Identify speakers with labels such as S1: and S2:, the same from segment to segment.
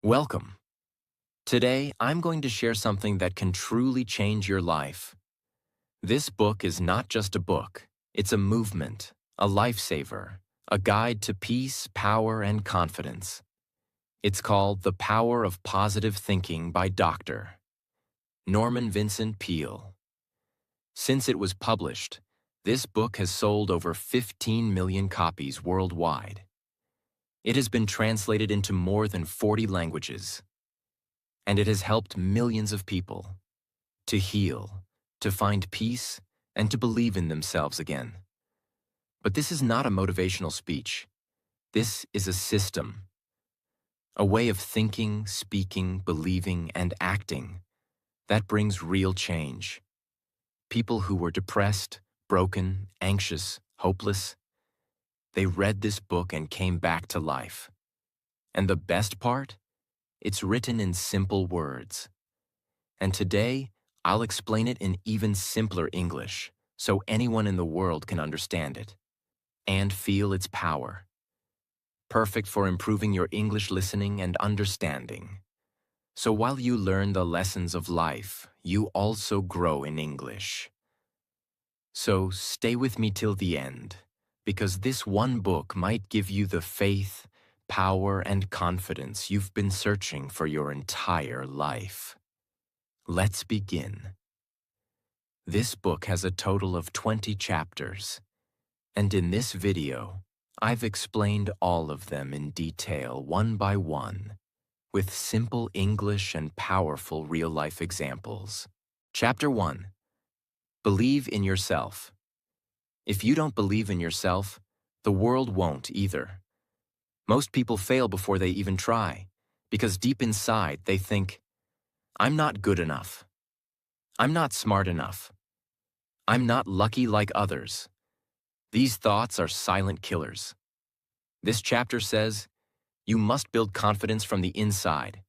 S1: Welcome. Today, I'm going to share something that can truly change your life. This book is not just a book. It's a movement, a lifesaver, a guide to peace, power, and confidence. It's called The Power of Positive Thinking by Dr. Norman Vincent Peale. Since it was published, this book has sold over 15 million copies worldwide. It has been translated into more than 40 languages. And it has helped millions of people to heal, to find peace, and to believe in themselves again. But this is not a motivational speech. This is a system, a way of thinking, speaking, believing, and acting that brings real change. People who were depressed, broken, anxious, hopeless, they read this book and came back to life. And the best part? It's written in simple words. And today, I'll explain it in even simpler English so anyone in the world can understand it and feel its power. Perfect for improving your English listening and understanding. So while you learn the lessons of life, you also grow in English. So stay with me till the end, because this one book might give you the faith, power, and confidence you've been searching for your entire life. Let's begin. This book has a total of 20 chapters, and in this video, I've explained all of them in detail, one by one, with simple English and powerful real-life examples. Chapter 1. Believe in yourself. If you don't believe in yourself, the world won't either. Most people fail before they even try, because deep inside they think, I'm not good enough. I'm not smart enough. I'm not lucky like others. These thoughts are silent killers. This chapter says, you must build confidence from the inside.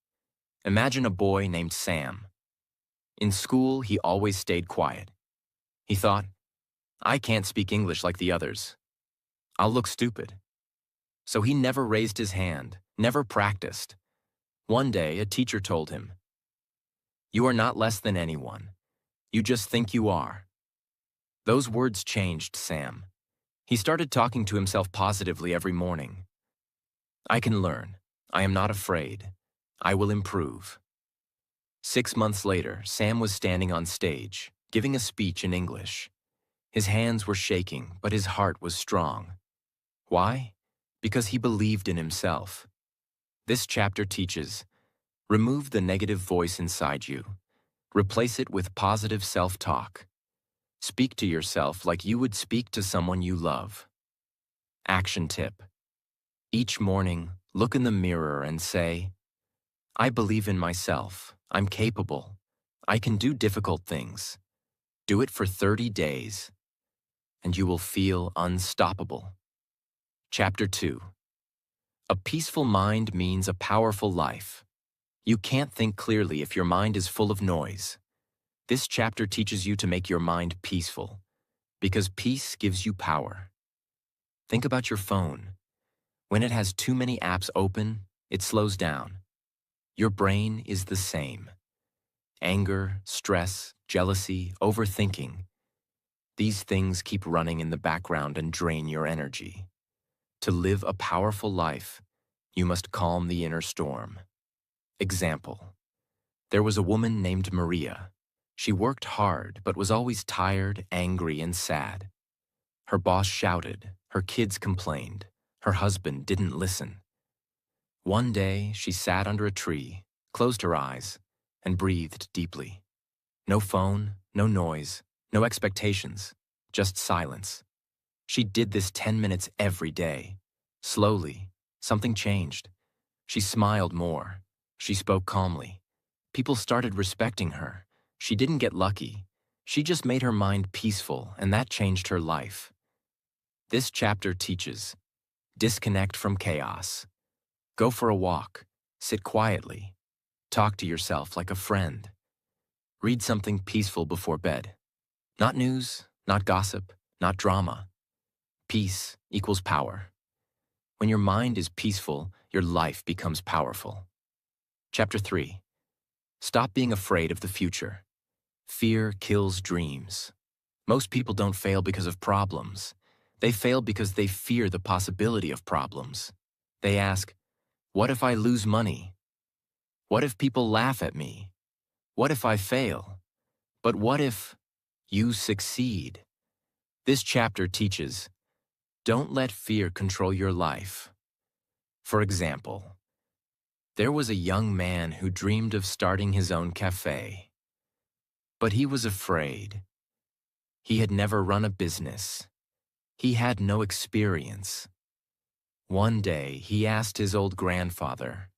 S1: Imagine a boy named Sam. In school, he always stayed quiet. He thought, I can't speak English like the others. I'll look stupid. So he never raised his hand, never practiced. One day, a teacher told him, you are not less than anyone. You just think you are. Those words changed Sam. He started talking to himself positively every morning. I can learn. I am not afraid. I will improve. 6 months later, Sam was standing on stage, giving a speech in English. His hands were shaking, but his heart was strong. Why? Because he believed in himself. This chapter teaches, remove the negative voice inside you. Replace it with positive self-talk. Speak to yourself like you would speak to someone you love. Action tip. Each morning, look in the mirror and say, I believe in myself. I'm capable. I can do difficult things. Do it for 30 days, and you will feel unstoppable. Chapter 2. A peaceful mind means a powerful life. You can't think clearly if your mind is full of noise. This chapter teaches you to make your mind peaceful, because peace gives you power. Think about your phone. When it has too many apps open, it slows down. Your brain is the same. Anger, stress, jealousy, overthinking. These things keep running in the background and drain your energy. To live a powerful life, you must calm the inner storm. Example. There was a woman named Maria. She worked hard, but was always tired, angry, and sad. Her boss shouted, her kids complained, her husband didn't listen. One day, she sat under a tree, closed her eyes, and breathed deeply. No phone, no noise, no expectations, just silence. She did this 10 minutes every day. Slowly, something changed. She smiled more. She spoke calmly. People started respecting her. She didn't get lucky. She just made her mind peaceful, and that changed her life. This chapter teaches, disconnect from chaos. Go for a walk. Sit quietly. Talk to yourself like a friend. Read something peaceful before bed. Not news, not gossip, not drama. Peace equals power. When your mind is peaceful, your life becomes powerful. Chapter 3. Stop being afraid of the future. Fear kills dreams. Most people don't fail because of problems. They fail because they fear the possibility of problems. They ask, what if I lose money? What if people laugh at me? What if I fail? But what if you succeed? This chapter teaches, don't let fear control your life. For example, there was a young man who dreamed of starting his own cafe. But he was afraid. He had never run a business. He had no experience. One day, he asked his old grandfather,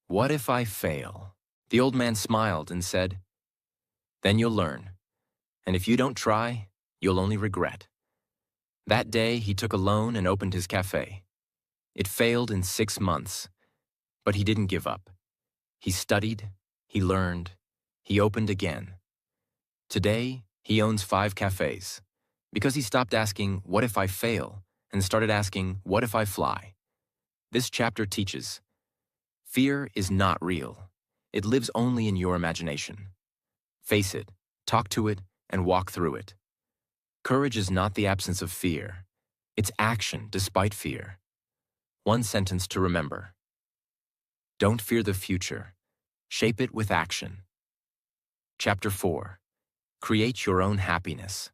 S1: what if I fail? The old man smiled and said, then you'll learn. And if you don't try, you'll only regret. That day, he took a loan and opened his cafe. It failed in 6 months, but he didn't give up. He studied, he learned, he opened again. Today, he owns 5 cafes because he stopped asking, what if I fail, and started asking, what if I fly? This chapter teaches, fear is not real. It lives only in your imagination. Face it, talk to it, and walk through it. Courage is not the absence of fear. It's action despite fear. One sentence to remember. Don't fear the future. Shape it with action. Chapter 4. Create your own happiness.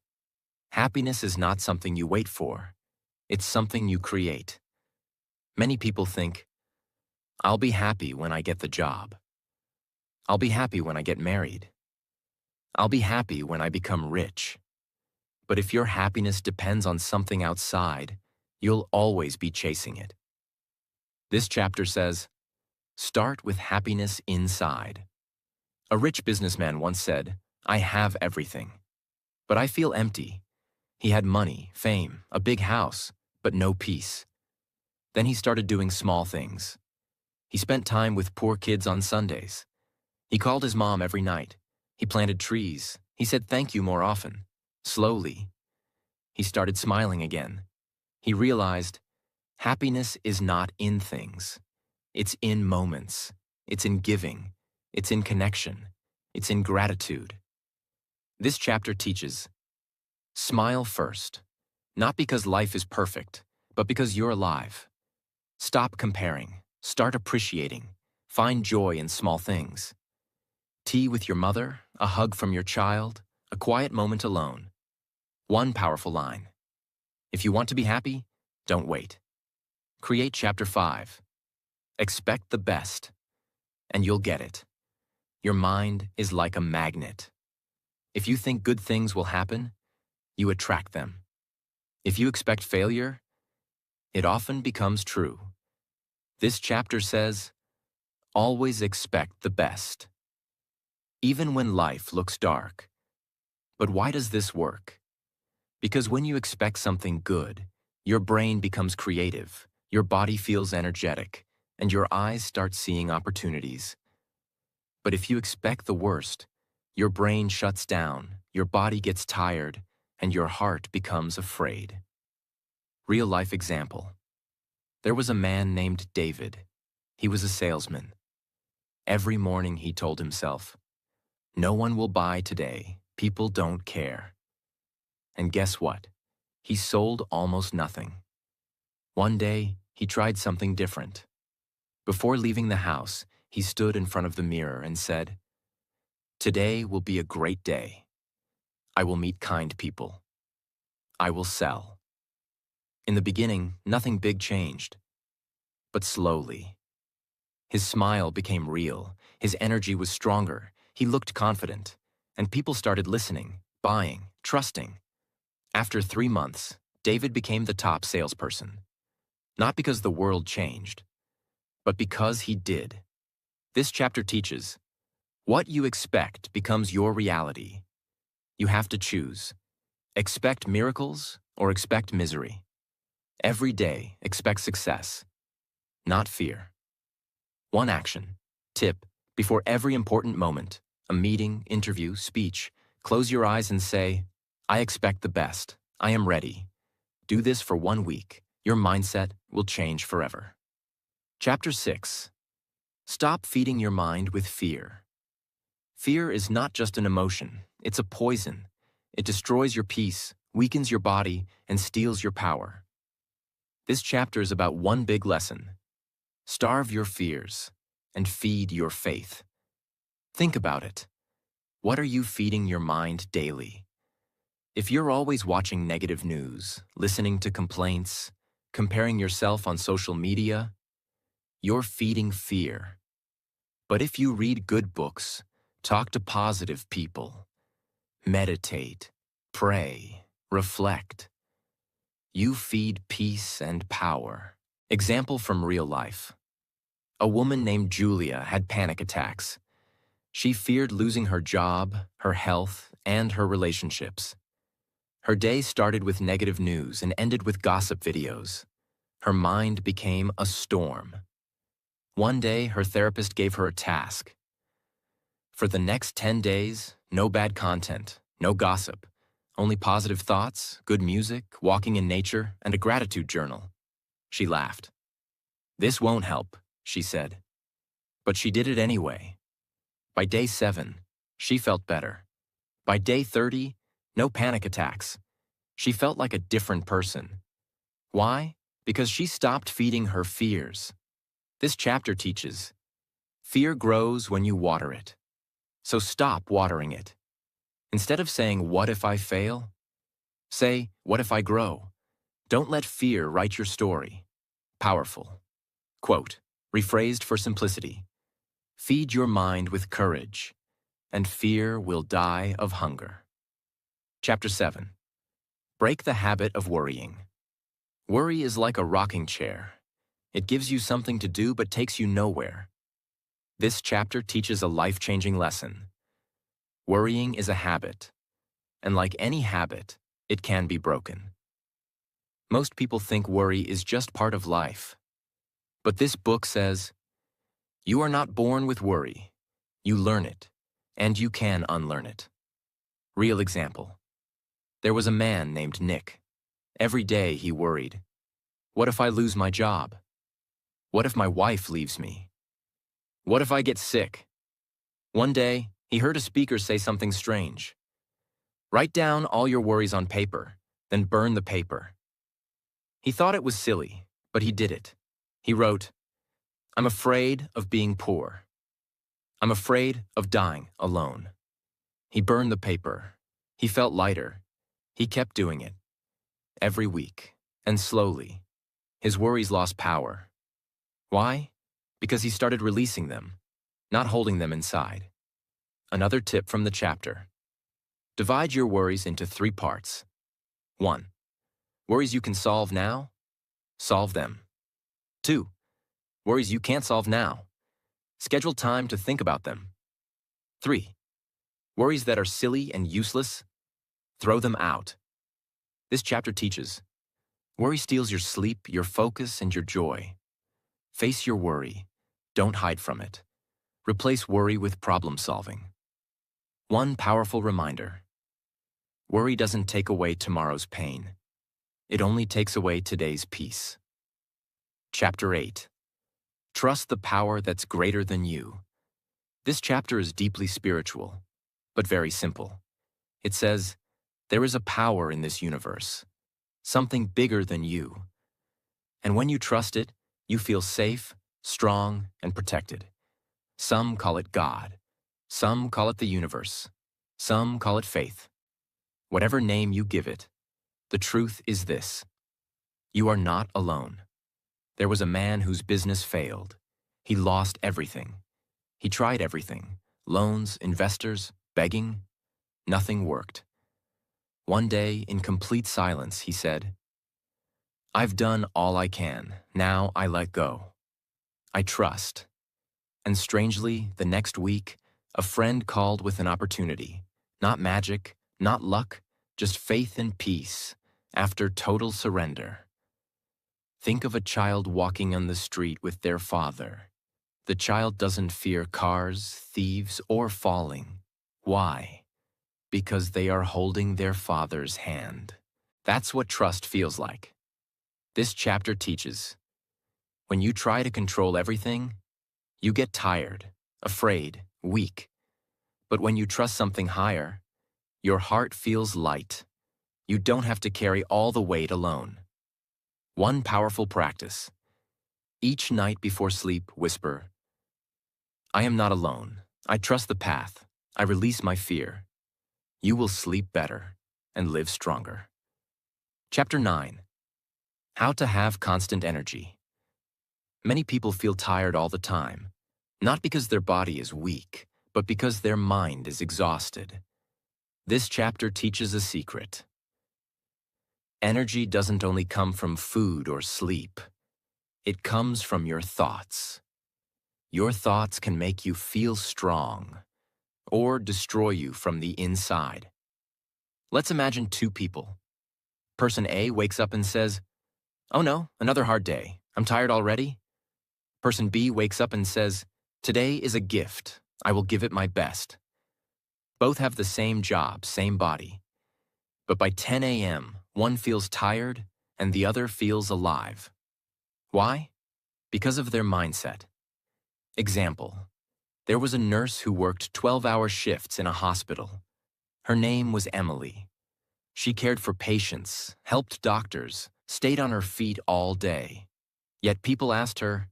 S1: Happiness is not something you wait for. It's something you create. Many people think, I'll be happy when I get the job. I'll be happy when I get married. I'll be happy when I become rich. But if your happiness depends on something outside, you'll always be chasing it. This chapter says, start with happiness inside. A rich businessman once said, I have everything, but I feel empty. He had money, fame, a big house, but no peace. Then he started doing small things. He spent time with poor kids on Sundays. He called his mom every night. He planted trees. He said thank you more often. Slowly, he started smiling again. He realized, happiness is not in things. It's in moments. It's in giving. It's in connection. It's in gratitude. This chapter teaches, smile first, not because life is perfect, but because you're alive. Stop comparing. Start appreciating. Find joy in small things. Tea with your mother, a hug from your child, a quiet moment alone. One powerful line. If you want to be happy, don't wait. Create Chapter 5. Expect the best, and you'll get it. Your mind is like a magnet. If you think good things will happen, you attract them. If you expect failure, it often becomes true. This chapter says, always expect the best. Even when life looks dark. But why does this work? Because when you expect something good, your brain becomes creative, your body feels energetic, and your eyes start seeing opportunities. But if you expect the worst, your brain shuts down, your body gets tired, and your heart becomes afraid. Real-life example. There was a man named David. He was a salesman. Every morning he told himself, no one will buy today. People don't care. And guess what? He sold almost nothing. One day, he tried something different. Before leaving the house, he stood in front of the mirror and said, today will be a great day. I will meet kind people. I will sell. In the beginning, nothing big changed. But slowly, his smile became real, his energy was stronger, he looked confident, and people started listening, buying, trusting. After 3 months, David became the top salesperson. Not because the world changed, but because he did. This chapter teaches, what you expect becomes your reality. You have to choose. Expect miracles or expect misery. Every day, expect success, not fear. One action. Tip. Before every important moment, a meeting, interview, speech, close your eyes and say, I expect the best. I am ready. Do this for 1 week. Your mindset will change forever. Chapter 6. Stop feeding your mind with fear. Fear is not just an emotion, it's a poison. It destroys your peace, weakens your body, and steals your power. This chapter is about one big lesson. Starve your fears and feed your faith. Think about it. What are you feeding your mind daily? If you're always watching negative news, listening to complaints, comparing yourself on social media, you're feeding fear. But if you read good books, talk to positive people, meditate, pray, reflect, you feed peace and power. Example from real life. A woman named Julia had panic attacks. She feared losing her job, her health, and her relationships. Her day started with negative news and ended with gossip videos. Her mind became a storm. One day, her therapist gave her a task. For the next 10 days, no bad content, no gossip, only positive thoughts, good music, walking in nature, and a gratitude journal. She laughed. "This won't help," she said. But she did it anyway. By day 7, she felt better. By day 30, no panic attacks. She felt like a different person. Why? Because she stopped feeding her fears. This chapter teaches, fear grows when you water it. So stop watering it. Instead of saying, "What if I fail?" say, "What if I grow?" Don't let fear write your story. Powerful. Quote, rephrased for simplicity. Feed your mind with courage, and fear will die of hunger. Chapter 7. Break the habit of worrying. Worry is like a rocking chair. It gives you something to do but takes you nowhere. This chapter teaches a life-changing lesson. Worrying is a habit, and like any habit, it can be broken. Most people think worry is just part of life. But this book says, you are not born with worry. You learn it, and you can unlearn it. Real example. There was a man named Nick. Every day he worried. What if I lose my job? What if my wife leaves me? What if I get sick? One day, he heard a speaker say something strange. Write down all your worries on paper, then burn the paper. He thought it was silly, but he did it. He wrote, I'm afraid of being poor. I'm afraid of dying alone. He burned the paper. He felt lighter. He kept doing it. Every week, and slowly, his worries lost power. Why? Because he started releasing them, not holding them inside. Another tip from the chapter. Divide your worries into 3 parts. 1. Worries you can solve now? Solve them. 2. Worries you can't solve now? Schedule time to think about them. 3. Worries that are silly and useless? Throw them out. This chapter teaches, worry steals your sleep, your focus, and your joy. Face your worry. Don't hide from it. Replace worry with problem solving. One powerful reminder. Worry doesn't take away tomorrow's pain. It only takes away today's peace. Chapter 8. Trust the power that's greater than you. This chapter is deeply spiritual, but very simple. It says, there is a power in this universe, something bigger than you. And when you trust it, you feel safe, strong, and protected. Some call it God. Some call it the universe. Some call it faith. Whatever name you give it, the truth is this. You are not alone. There was a man whose business failed. He lost everything. He tried everything. Loans, investors, begging. Nothing worked. One day, in complete silence, he said, I've done all I can. Now I let go. I trust. And strangely, the next week, a friend called with an opportunity. Not magic, not luck, just faith and peace after total surrender. Think of a child walking on the street with their father. The child doesn't fear cars, thieves, or falling. Why? Because they are holding their father's hand. That's what trust feels like. This chapter teaches, when you try to control everything, You get tired, afraid, weak. But when you trust something higher, your heart feels light. You don't have to carry all the weight alone. One powerful practice. Each night before sleep, whisper, I am not alone. I trust the path. I release my fear. You will sleep better and live stronger. Chapter 9. How to have constant energy. Many people feel tired all the time, not because their body is weak, but because their mind is exhausted. This chapter teaches a secret. Energy doesn't only come from food or sleep. It comes from your thoughts. Your thoughts can make you feel strong or destroy you from the inside. Let's imagine two people. Person A wakes up and says, "Oh no, another hard day. I'm tired already." Person B wakes up and says, "Today is a gift. I will give it my best." Both have the same job, same body. But by 10 a.m., one feels tired and the other feels alive. Why? Because of their mindset. Example. There was a nurse who worked 12-hour shifts in a hospital. Her name was Emily. She cared for patients, helped doctors, stayed on her feet all day. Yet people asked her,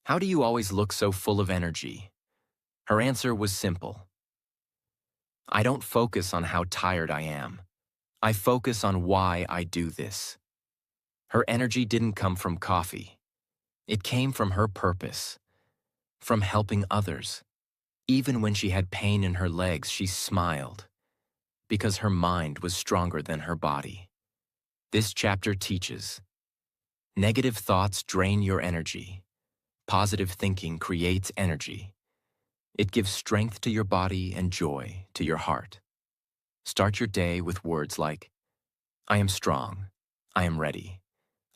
S1: "How do you always look so full of energy?" Her answer was simple. "I don't focus on how tired I am. I focus on why I do this." Her energy didn't come from coffee. It came from her purpose, from helping others. Even when she had pain in her legs, she smiled, because her mind was stronger than her body. This chapter teaches, negative thoughts drain your energy. Positive thinking creates energy. It gives strength to your body and joy to your heart. Start your day with words like, I am strong. I am ready.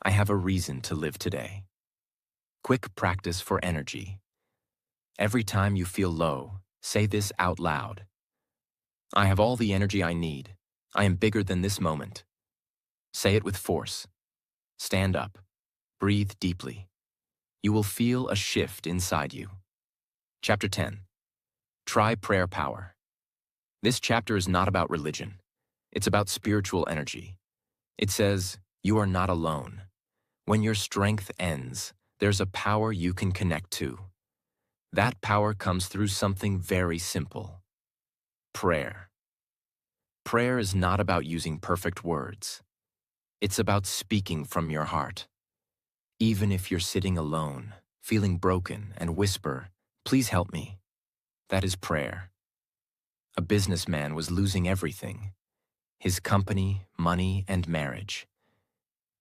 S1: I have a reason to live today. Quick practice for energy. Every time you feel low, say this out loud. I have all the energy I need. I am bigger than this moment. Say it with force. Stand up. Breathe deeply. You will feel a shift inside you. Chapter 10. Try prayer power. This chapter is not about religion. It's about spiritual energy. It says, you are not alone. When your strength ends, there's a power you can connect to. That power comes through something very simple. Prayer. Prayer is not about using perfect words. It's about speaking from your heart. Even if you're sitting alone, feeling broken, and whisper, please help me. That is prayer. A businessman was losing everything. His company, money, and marriage.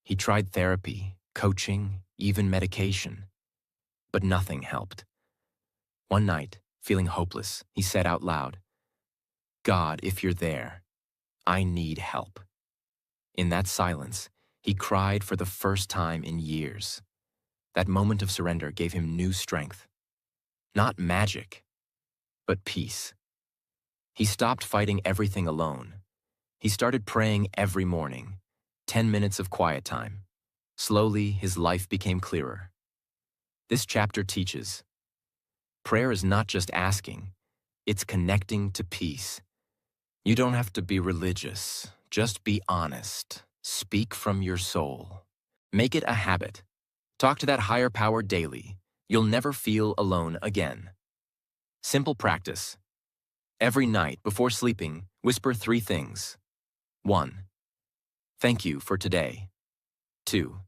S1: He tried therapy, coaching, even medication. But nothing helped. One night, feeling hopeless, he said out loud, God, if you're there, I need help. In that silence, he cried for the first time in years. That moment of surrender gave him new strength. Not magic, but peace. He stopped fighting everything alone. He started praying every morning, 10 minutes of quiet time. Slowly, his life became clearer. This chapter teaches, prayer is not just asking, it's connecting to peace. You don't have to be religious, just be honest. Speak from your soul. Make it a habit. Talk to that higher power daily. You'll never feel alone again. Simple practice. Every night before sleeping, whisper 3 things. 1. Thank you for today. 2.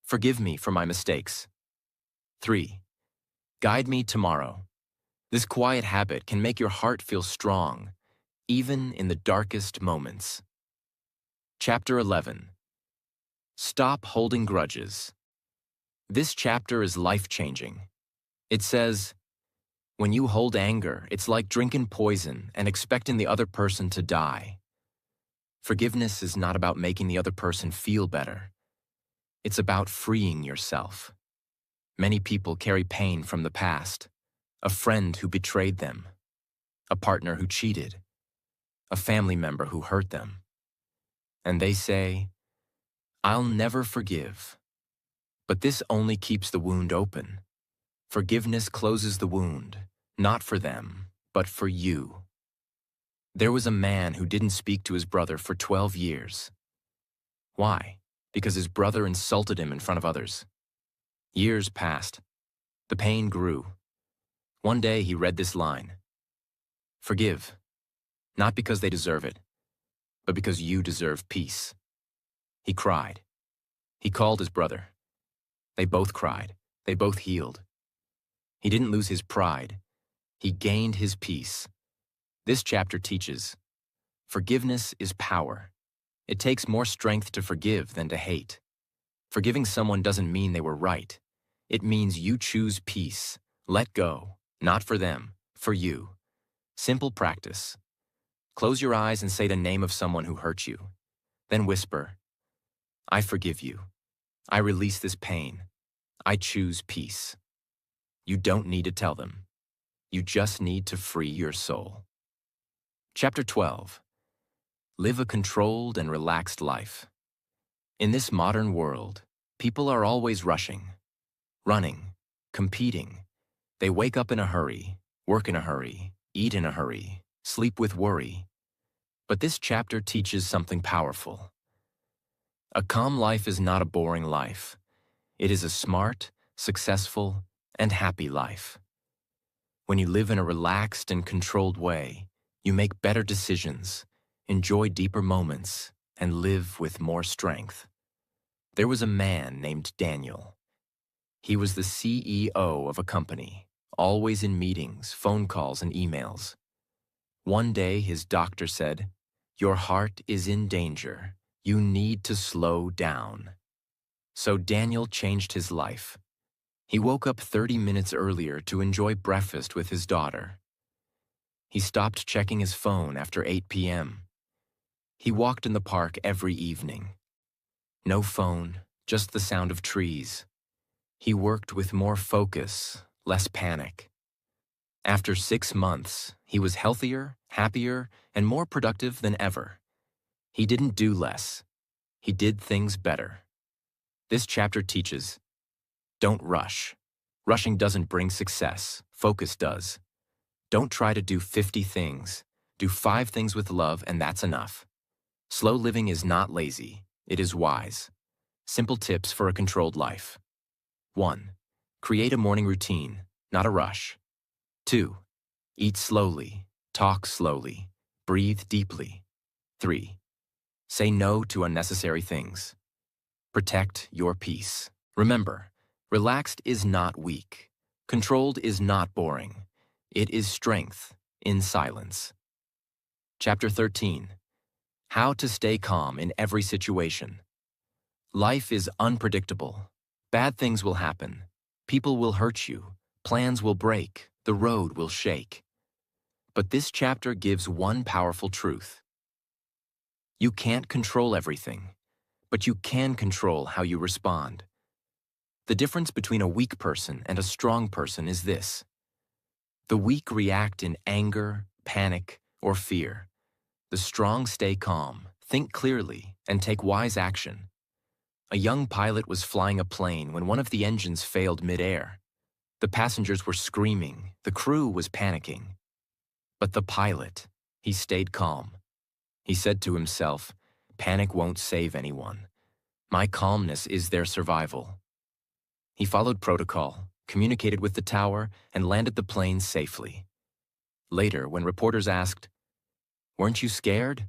S1: Forgive me for my mistakes. 3. Guide me tomorrow. This quiet habit can make your heart feel strong, even in the darkest moments. Chapter 11. Stop holding grudges. This chapter is life-changing. It says, when you hold anger, it's like drinking poison and expecting the other person to die. Forgiveness is not about making the other person feel better. It's about freeing yourself. Many people carry pain from the past. A friend who betrayed them. A partner who cheated. A family member who hurt them. And they say, I'll never forgive. But this only keeps the wound open. Forgiveness closes the wound, not for them, but for you. There was a man who didn't speak to his brother for 12 years. Why? Because his brother insulted him in front of others. Years passed. The pain grew. One day he read this line: "Forgive, not because they deserve it, but because you deserve peace." He cried. He called his brother. They both cried. They both healed. He didn't lose his pride. He gained his peace. This chapter teaches, forgiveness is power. It takes more strength to forgive than to hate. Forgiving someone doesn't mean they were right. It means you choose peace. Let go, not for them, for you. Simple practice. Close your eyes and say the name of someone who hurt you. Then whisper, "I forgive you. I release this pain. I choose peace." You don't need to tell them. You just need to free your soul. Chapter 12. Live a controlled and relaxed life. In this modern world, people are always rushing, running, competing. They wake up in a hurry, work in a hurry, eat in a hurry, sleep with worry. But this chapter teaches something powerful. A calm life is not a boring life. It is a smart, successful, and happy life. When you live in a relaxed and controlled way, you make better decisions, enjoy deeper moments, and live with more strength. There was a man named Daniel. He was the CEO of a company, always in meetings, phone calls, and emails. One day, his doctor said, "Your heart is in danger. You need to slow down." So Daniel changed his life. He woke up 30 minutes earlier to enjoy breakfast with his daughter. He stopped checking his phone after 8 p.m. He walked in the park every evening. No phone, just the sound of trees. He worked with more focus, less panic. After 6 months, he was healthier, happier, and more productive than ever. He didn't do less. He did things better. This chapter teaches, don't rush. Rushing doesn't bring success. Focus does. Don't try to do 50 things. Do 5 things with love, and that's enough. Slow living is not lazy. It is wise. Simple tips for a controlled life. 1. Create a morning routine, not a rush. 2. Eat slowly. Talk slowly. Breathe deeply. 3. Say no to unnecessary things. Protect your peace. Remember, relaxed is not weak. Controlled is not boring. It is strength in silence. Chapter 13. How to stay calm in every situation. Life is unpredictable. Bad things will happen. People will hurt you. Plans will break. The road will shake. But this chapter gives one powerful truth. You can't control everything, but you can control how you respond. The difference between a weak person and a strong person is this. The weak react in anger, panic, or fear. The strong stay calm, think clearly, and take wise action. A young pilot was flying a plane when one of the engines failed mid-air. The passengers were screaming, the crew was panicking. But the pilot, he stayed calm. He said to himself, "Panic won't save anyone. My calmness is their survival." He followed protocol, communicated with the tower, and landed the plane safely. Later, when reporters asked, "Weren't you scared?"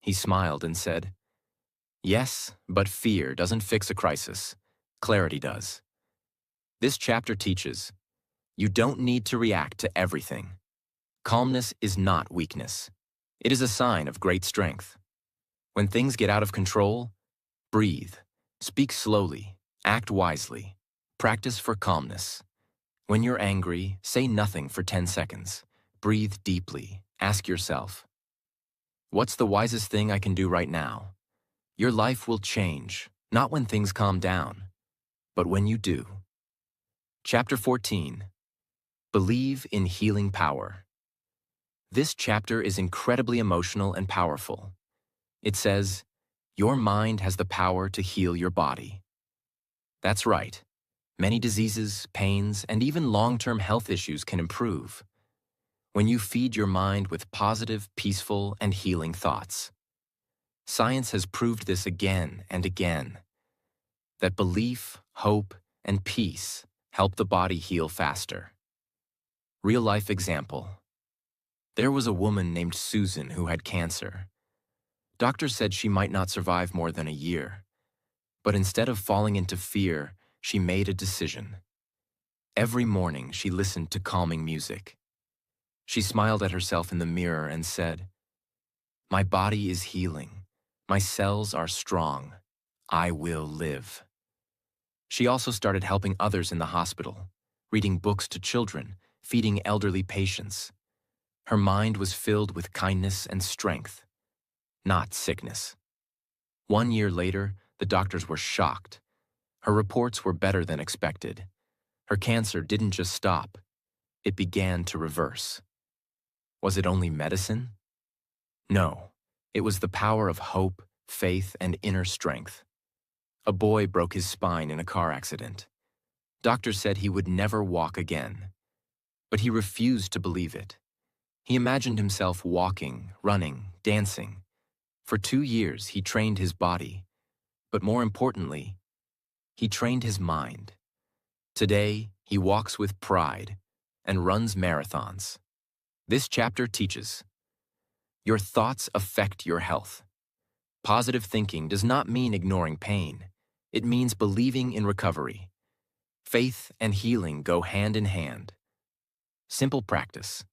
S1: he smiled and said, "Yes, but fear doesn't fix a crisis. Clarity does." This chapter teaches, you don't need to react to everything. Calmness is not weakness. It is a sign of great strength. When things get out of control, breathe, speak slowly, act wisely, practice for calmness. When you're angry, say nothing for 10 seconds. Breathe deeply, ask yourself, what's the wisest thing I can do right now? Your life will change, not when things calm down, but when you do. Chapter 14. Believe in healing power. This chapter is incredibly emotional and powerful. It says, your mind has the power to heal your body. That's right. Many diseases, pains, and even long-term health issues can improve when you feed your mind with positive, peaceful, and healing thoughts. Science has proved this again and again, that belief, hope, and peace help the body heal faster. Real-life example. There was a woman named Susan who had cancer. Doctors said she might not survive more than a year. But instead of falling into fear, she made a decision. Every morning, she listened to calming music. She smiled at herself in the mirror and said, "My body is healing. My cells are strong. I will live." She also started helping others in the hospital, reading books to children, feeding elderly patients. Her mind was filled with kindness and strength, not sickness. 1 year later, the doctors were shocked. Her reports were better than expected. Her cancer didn't just stop, it began to reverse. Was it only medicine? No, it was the power of hope, faith, and inner strength. A boy broke his spine in a car accident. Doctors said he would never walk again. But he refused to believe it. He imagined himself walking, running, dancing. For 2 years, he trained his body. But more importantly, he trained his mind. Today, he walks with pride and runs marathons. This chapter teaches: your thoughts affect your health. Positive thinking does not mean ignoring pain. It means believing in recovery. Faith and healing go hand in hand. Simple practice.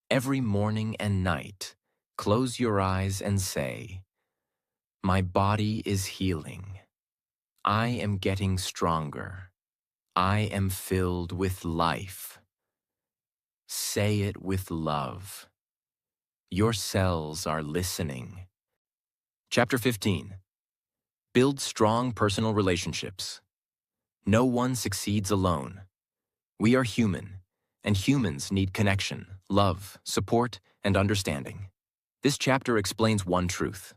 S1: Every morning and night, close your eyes and say, "My body is healing. I am getting stronger. I am filled with life." Say it with love. Your cells are listening. Chapter 15. Build strong personal relationships. No one succeeds alone. We are human, and humans need connection, love, support, and understanding. This chapter explains one truth.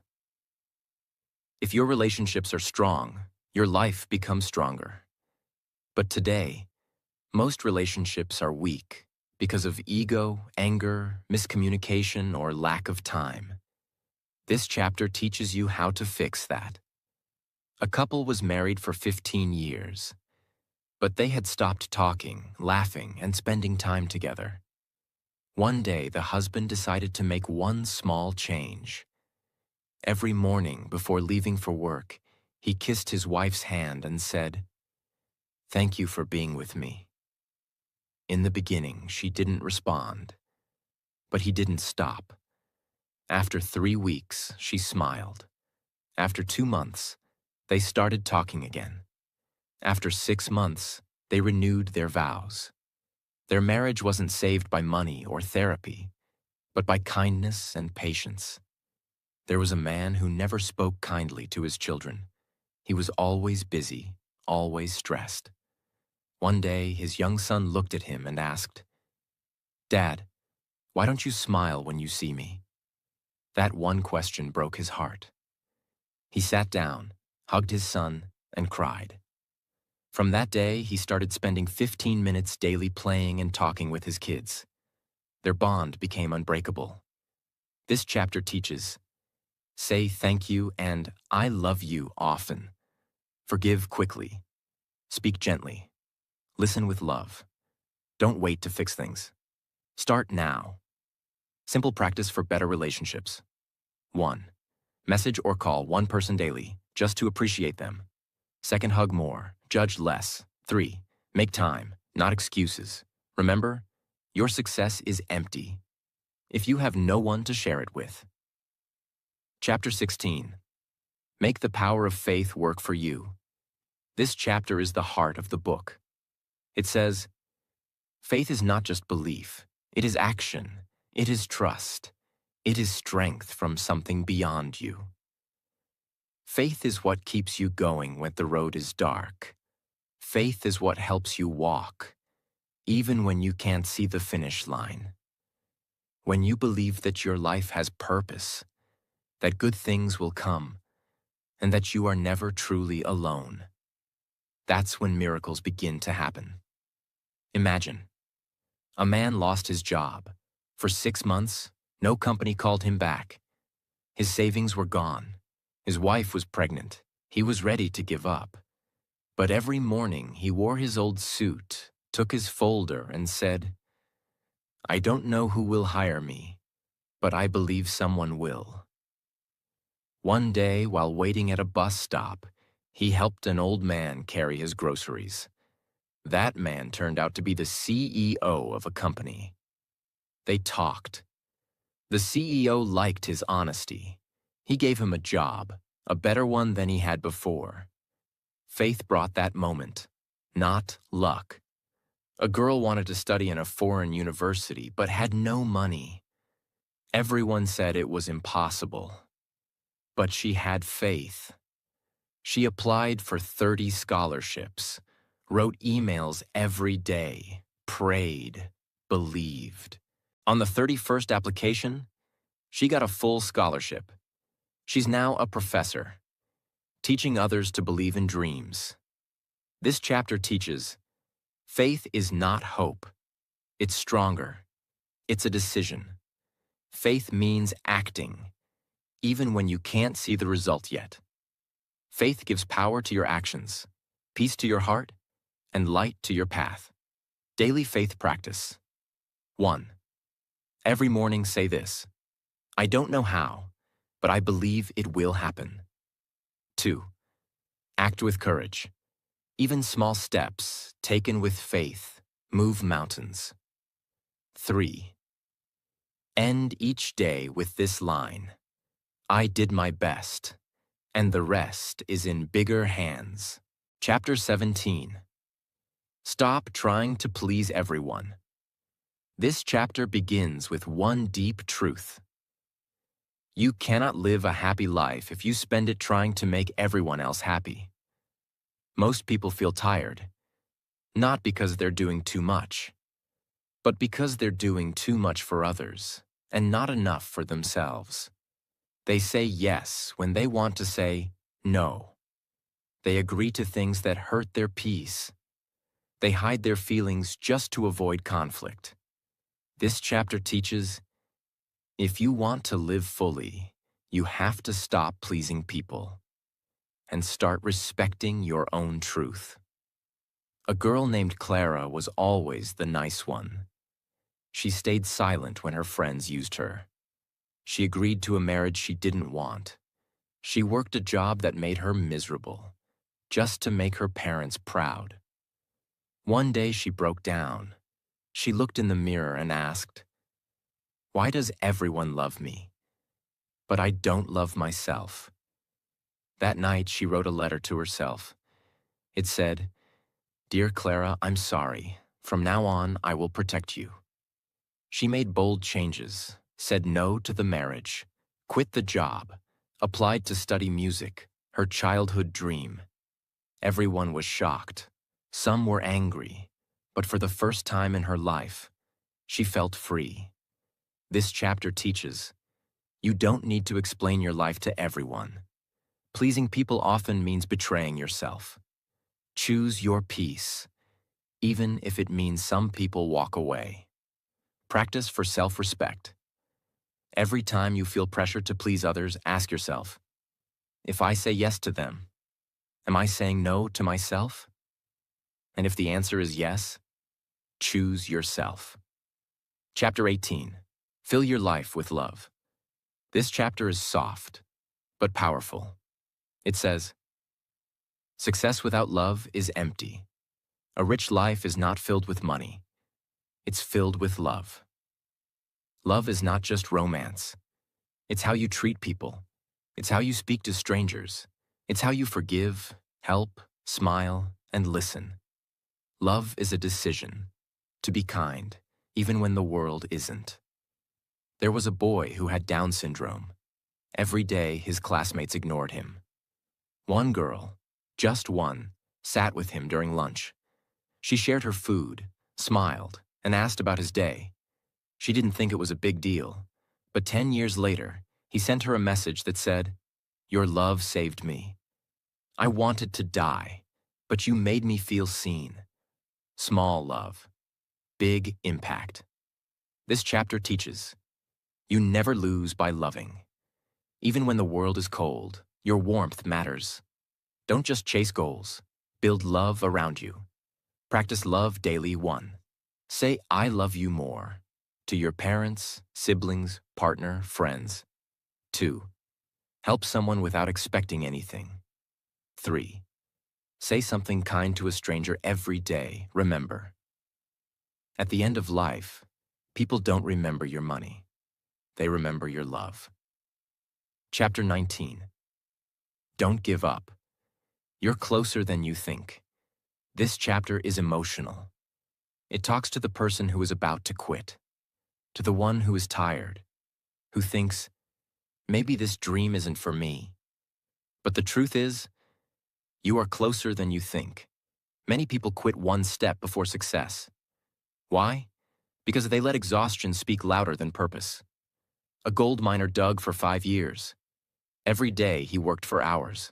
S1: If your relationships are strong, your life becomes stronger. But today, most relationships are weak because of ego, anger, miscommunication, or lack of time. This chapter teaches you how to fix that. A couple was married for 15 years, but they had stopped talking, laughing, and spending time together. One day, the husband decided to make one small change. Every morning before leaving for work, he kissed his wife's hand and said, "Thank you for being with me." In the beginning, she didn't respond, but he didn't stop. After 3 weeks, she smiled. After 2 months, they started talking again. After 6 months, they renewed their vows. Their marriage wasn't saved by money or therapy, but by kindness and patience. There was a man who never spoke kindly to his children. He was always busy, always stressed. One day, his young son looked at him and asked, "Dad, why don't you smile when you see me?" That one question broke his heart. He sat down, hugged his son, and cried. From that day, he started spending 15 minutes daily playing and talking with his kids. Their bond became unbreakable. This chapter teaches: say thank you and I love you often. Forgive quickly. Speak gently. Listen with love. Don't wait to fix things. Start now. Simple practice for better relationships. 1. Message or call one person daily, just to appreciate them. 2. Hug more, judge less. 3. Make time, not excuses. Remember, your success is empty if you have no one to share it with. Chapter 16. Make the power of faith work for you. This chapter is the heart of the book. It says, faith is not just belief. It is action. It is trust. It is strength from something beyond you. Faith is what keeps you going when the road is dark. Faith is what helps you walk, even when you can't see the finish line. When you believe that your life has purpose, that good things will come, and that you are never truly alone. That's when miracles begin to happen. Imagine, a man lost his job. For 6 months, no company called him back. His savings were gone. His wife was pregnant. He was ready to give up. But every morning he wore his old suit, took his folder, and said, "I don't know who will hire me, but I believe someone will." One day, while waiting at a bus stop, he helped an old man carry his groceries. That man turned out to be the CEO of a company. They talked. The CEO liked his honesty. He gave him a job, a better one than he had before. Faith brought that moment, not luck. A girl wanted to study in a foreign university but had no money. Everyone said it was impossible. But she had faith. She applied for 30 scholarships, wrote emails every day, prayed, believed. On the 31st application, she got a full scholarship. She's now a professor, teaching others to believe in dreams. This chapter teaches, faith is not hope. It's stronger. It's a decision. Faith means acting, even when you can't see the result yet. Faith gives power to your actions, peace to your heart, and light to your path. Daily faith practice. 1. Every morning say this: I don't know how, but I believe it will happen. 2. Act with courage. Even small steps, taken with faith, move mountains. 3. End each day with this line: I did my best, and the rest is in bigger hands. Chapter 17. Stop trying to please everyone. This chapter begins with one deep truth. You cannot live a happy life if you spend it trying to make everyone else happy. Most people feel tired, not because they're doing too much, but because they're doing too much for others and not enough for themselves. They say yes when they want to say no. They agree to things that hurt their peace. They hide their feelings just to avoid conflict. This chapter teaches, if you want to live fully, you have to stop pleasing people and start respecting your own truth. A girl named Clara was always the nice one. She stayed silent when her friends used her. She agreed to a marriage she didn't want. She worked a job that made her miserable, just to make her parents proud. One day she broke down. She looked in the mirror and asked, "Why does everyone love me, but I don't love myself?" That night she wrote a letter to herself. It said, "Dear Clara, I'm sorry. From now on, I will protect you." She made bold changes, said no to the marriage, quit the job, applied to study music, her childhood dream. Everyone was shocked. Some were angry, but for the first time in her life, she felt free. This chapter teaches, you don't need to explain your life to everyone. Pleasing people often means betraying yourself. Choose your peace, even if it means some people walk away. Practice for self-respect. Every time you feel pressure to please others, ask yourself, if I say yes to them, am I saying no to myself? And if the answer is yes, choose yourself. Chapter 18. Fill your life with love. This chapter is soft, but powerful. It says, success without love is empty. A rich life is not filled with money. It's filled with love. Love is not just romance. It's how you treat people. It's how you speak to strangers. It's how you forgive, help, smile, and listen. Love is a decision, to be kind, even when the world isn't. There was a boy who had Down syndrome. Every day, his classmates ignored him. One girl, just one, sat with him during lunch. She shared her food, smiled, and asked about his day. She didn't think it was a big deal, but 10 years later, he sent her a message that said, "Your love saved me. I wanted to die, but you made me feel seen. Small love, big impact. This chapter teaches you never lose by loving. Even when the world is cold, your warmth matters. Don't just chase goals. Build love around you. Practice love daily. 1. Say, I love you more. To your parents, siblings, partner, friends. 2. Help someone without expecting anything. 3. Say something kind to a stranger every day. Remember, at the end of life, people don't remember your money. They remember your love. Chapter 19. Don't give up. You're closer than you think. This chapter is emotional. It talks to the person who is about to quit, to the one who is tired, who thinks, maybe this dream isn't for me. But the truth is, you are closer than you think. Many people quit one step before success. Why? Because they let exhaustion speak louder than purpose. A gold miner dug for 5 years. Every day he worked for hours.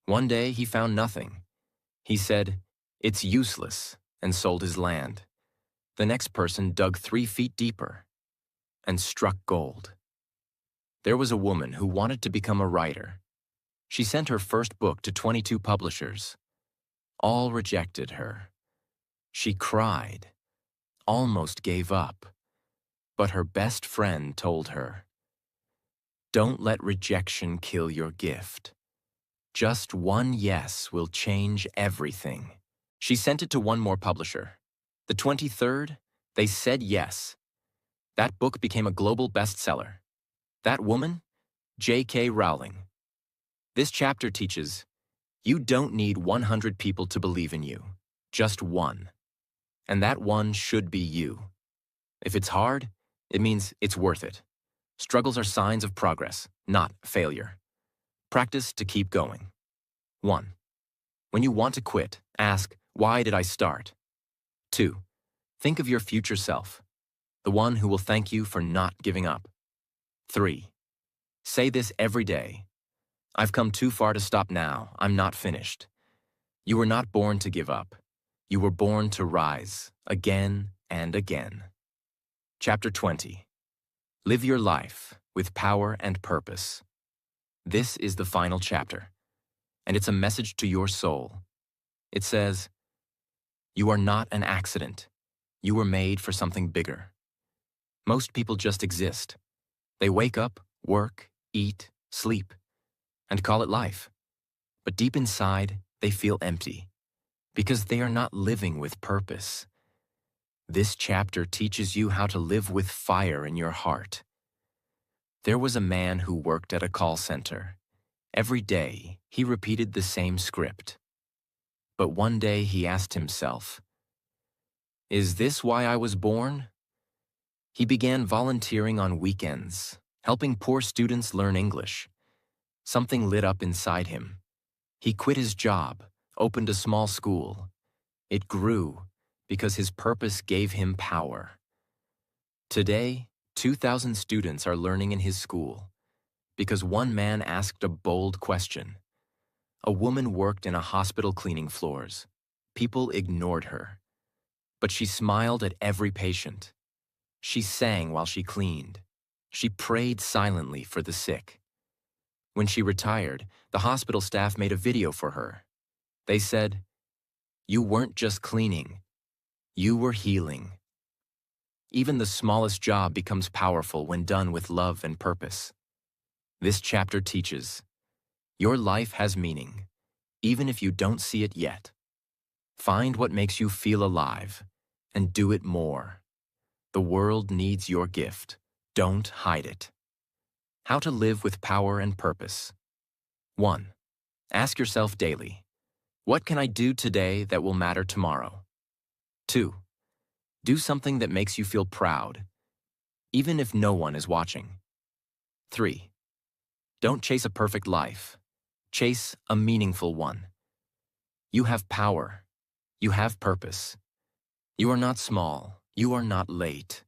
S1: One day he found nothing. He said, it's useless, and sold his land. The next person dug 3 feet deeper and struck gold. There was a woman who wanted to become a writer. She sent her first book to 22 publishers. All rejected her. She cried, almost gave up. But her best friend told her, don't let rejection kill your gift. Just one yes will change everything. She sent it to one more publisher. The 23rd, they said yes. That book became a global bestseller. That woman? J.K. Rowling. This chapter teaches, you don't need 100 people to believe in you, just one. And that one should be you. If it's hard, it means it's worth it. Struggles are signs of progress, not failure. Practice to keep going. 1. When you want to quit, ask, why did I start? 2. Think of your future self, the one who will thank you for not giving up. 3. Say this every day. I've come too far to stop now. I'm not finished. You were not born to give up. You were born to rise, again and again. Chapter 20. Live your life with power and purpose. This is the final chapter, and it's a message to your soul. It says, you are not an accident. You were made for something bigger. Most people just exist. They wake up, work, eat, sleep, and call it life. But deep inside, they feel empty, because they are not living with purpose. This chapter teaches you how to live with fire in your heart. There was a man who worked at a call center. Every day, he repeated the same script. But one day he asked himself, is this why I was born? He began volunteering on weekends, helping poor students learn English. Something lit up inside him. He quit his job, opened a small school. It grew because his purpose gave him power. Today, 2,000 students are learning in his school because one man asked a bold question. A woman worked in a hospital cleaning floors. People ignored her, but she smiled at every patient. She sang while she cleaned. She prayed silently for the sick. When she retired, the hospital staff made a video for her. They said, you weren't just cleaning, you were healing. Even the smallest job becomes powerful when done with love and purpose. This chapter teaches, your life has meaning, even if you don't see it yet. Find what makes you feel alive, and do it more. The world needs your gift. Don't hide it. How to live with power and purpose. 1. Ask yourself daily, what can I do today that will matter tomorrow? 2. Do something that makes you feel proud, even if no one is watching. 3. Don't chase a perfect life. Chase a meaningful one. You have power. You have purpose. You are not small. You are not late.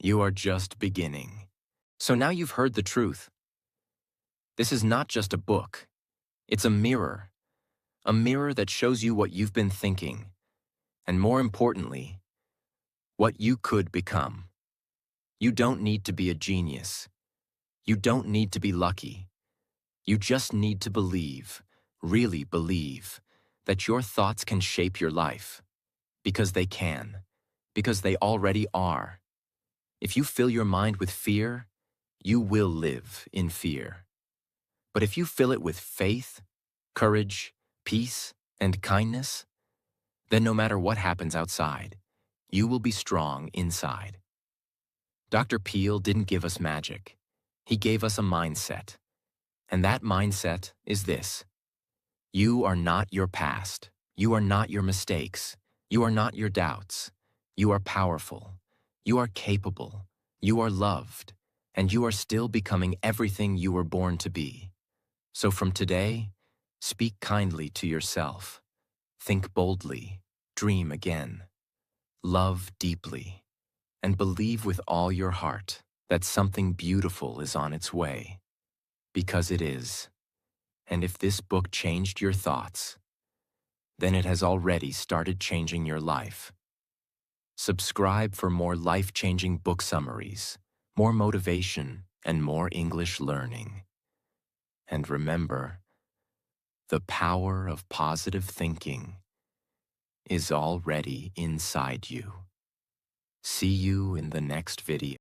S1: You are just beginning. So now you've heard the truth. This is not just a book. It's a mirror a mirror that shows you what you've been thinking, and more importantly, what you could become. You don't need to be a genius. You don't need to be lucky. You just need to believe, really believe, that your thoughts can shape your life. Because they can. Because they already are. If you fill your mind with fear, you will live in fear. But if you fill it with faith, courage, peace, and kindness, then no matter what happens outside, you will be strong inside. Dr. Peel didn't give us magic. He gave us a mindset. And that mindset is this: you are not your past. You are not your mistakes. You are not your doubts. You are powerful. You are capable. You are loved. And you are still becoming everything you were born to be. So from today, speak kindly to yourself. Think boldly. Dream again. Love deeply. And believe with all your heart that something beautiful is on its way. Because it is. And if this book changed your thoughts, then it has already started changing your life. Subscribe for more life-changing book summaries, more motivation, and more English learning. And remember, the power of positive thinking is already inside you. See you in the next video.